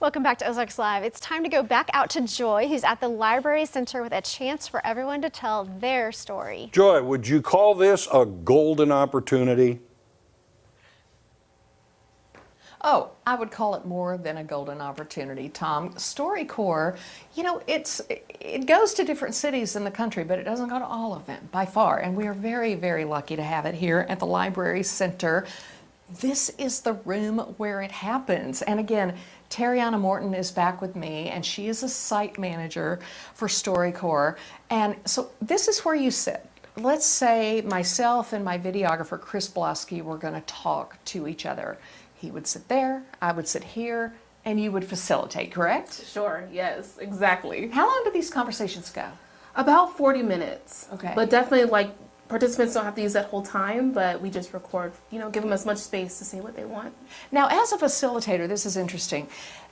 Welcome back to Ozarks Live. It's time to go back out to Joy, who's at the Library Center with a chance for everyone to tell their story. Joy, would you call this a golden opportunity? Oh, I would call it more than a golden opportunity, Tom. StoryCorps, you know, it goes to different cities in the country, but it doesn't go to all of them by far. And we are very, very lucky to have it here at the Library Center. This is the room where it happens. And again, Terriana Morton is back with me, and she is a site manager for StoryCorps. And so this is where you sit. Let's say myself and my videographer, Chris Blosky, were going to talk to each other. He would sit there, I would sit here, and you would facilitate, correct? Sure, yes, exactly. How long do these conversations go? About 40 minutes. Okay. But definitely, like, participants don't have to use that whole time, but we just record, you know, give them as much space to say what they want. Now, as a facilitator, this is interesting.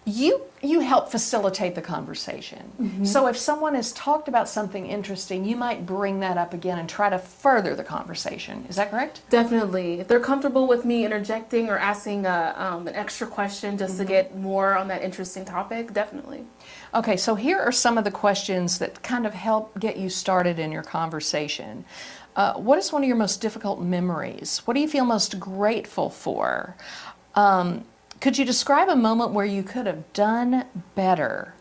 You help facilitate the conversation. Mm-hmm. So if someone has talked about something interesting, you might bring that up again and try to further the conversation. Is that correct? Definitely. If they're comfortable with me interjecting or asking an extra question just to get more on that interesting topic, definitely. Okay, so here are some of the questions that kind of help get you started in your conversation. What is one of your most difficult memories? What do you feel most grateful for? Could you describe a moment where you could have done better?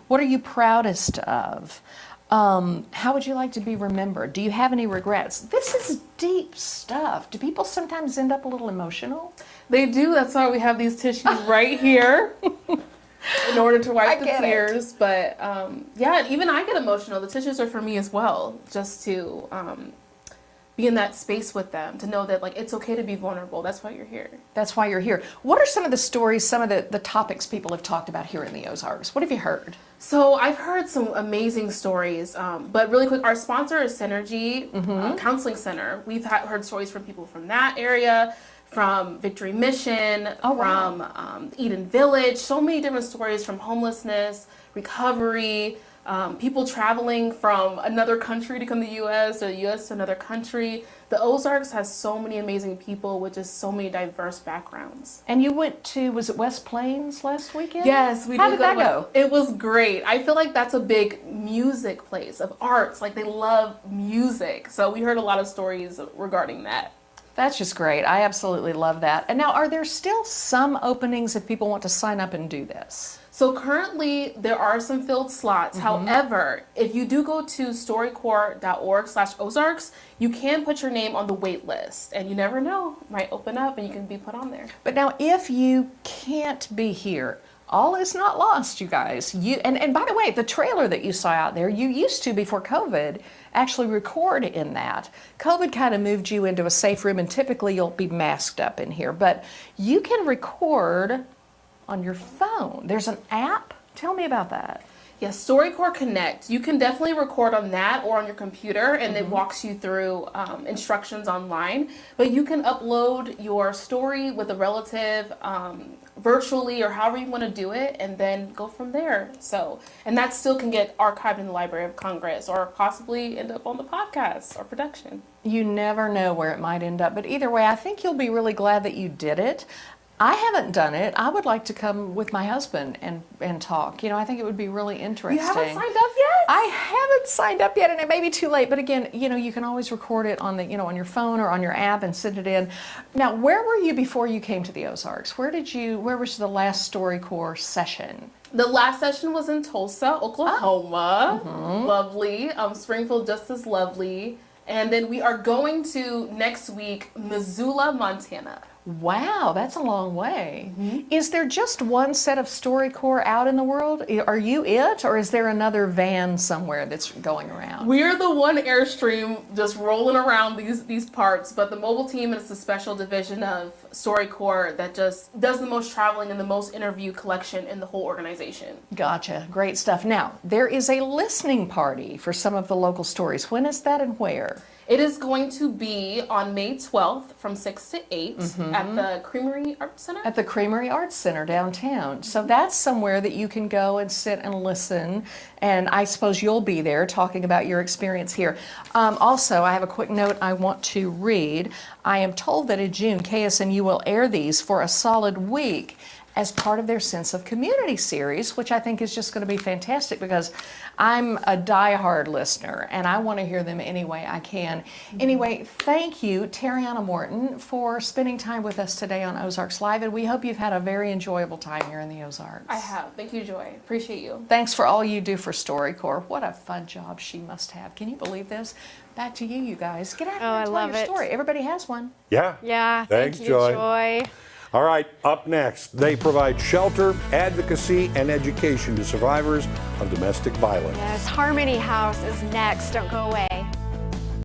What are you proudest of? How would you like to be remembered? Do you have any regrets? This is deep stuff. Do people sometimes end up a little emotional? They do. That's why we have these tissues right here in order to wipe the tears. But yeah, even I get emotional. The tissues are for me as well, just to be in that space with them, to know that, like, it's okay to be vulnerable. That's why you're here. That's why you're here. What are some of the stories, some of the topics people have talked about here in the Ozarks? What have you heard? So I've heard some amazing stories, but really quick, our sponsor is Synergy Counseling Center. We've heard stories from people from that area, from Victory Mission, from Eden Village, so many different stories from homelessness, recovery, people traveling from another country to come to the U.S. or the U.S. to another country. The Ozarks has so many amazing people with just so many diverse backgrounds. And you went to, was it West Plains last weekend? Yes, we did. How did that go? It was great. I feel like that's a big music place of arts. Like, they love music. So we heard a lot of stories regarding that. That's just great. I absolutely love that. And now, are there still some openings if people want to sign up and do this? So currently, there are some filled slots. However, if you do go to StoryCorps.org/Ozarks, you can put your name on the wait list. And you never know, might open up and you can be put on there. But now, if you can't be here, all is not lost, you guys. And by the way, the trailer that you saw out there, you used to, before COVID, actually record in that. COVID kind of moved you into a safe room, and typically you'll be masked up in here. But you can record on your phone. There's an app. Tell me about that. Yes, StoryCorps Connect. You can definitely record on that or on your computer, and it walks you through instructions online. But you can upload your story with a relative virtually, or however you want to do it, and then go from there. So, and that still can get archived in the Library of Congress, or possibly end up on the podcast or production. You never know where it might end up, but either way, I think you'll be really glad that you did it. I haven't done it. I would like to come with my husband and talk. You know, I think it would be really interesting. You haven't signed up yet? I haven't signed up yet, and it may be too late. But again, you know, you can always record it on the, you know, on your phone or on your app and send it in. Now, where were you before you came to the Ozarks? Where was the last StoryCorps session? The last session was in Tulsa, Oklahoma. Lovely. Springfield, just as lovely. And then we are going to, next week, Missoula, Montana. Wow, that's a long way. Is there just one set of StoryCorps out in the world? Are you it, or is there another van somewhere that's going around? We're the one Airstream just rolling around these parts, but the mobile team is the special division of StoryCorps that just does the most traveling and the most interview collection in the whole organization. Gotcha. Great stuff. Now, there is a listening party for some of the local stories. When is that and where? It is going to be on May 12th from 6 to 8 at the Creamery Arts Center. At the Creamery Arts Center downtown. So that's somewhere that you can go and sit and listen. And I suppose you'll be there talking about your experience here. Also, I have a quick note I want to read. I am told that in June, KSNU will air these for a solid week. as part of their Sense of Community series, which I think is just going to be fantastic because I'm a diehard listener and I want to hear them any way I can. Anyway, thank you, Tariana Morton, for spending time with us today on Ozarks Live, and we hope you've had a very enjoyable time here in the Ozarks. I have. Thank you, Joy. Appreciate you. Thanks for all you do for StoryCorps. What a fun job she must have. Can you believe this? Back to you guys. Get out here and tell your story. Everybody has one. Yeah. Yeah, Thanks, thank you, Joy. All right, up next, they provide shelter, advocacy, and education to survivors of domestic violence. Yes, Harmony House is next. Don't go away.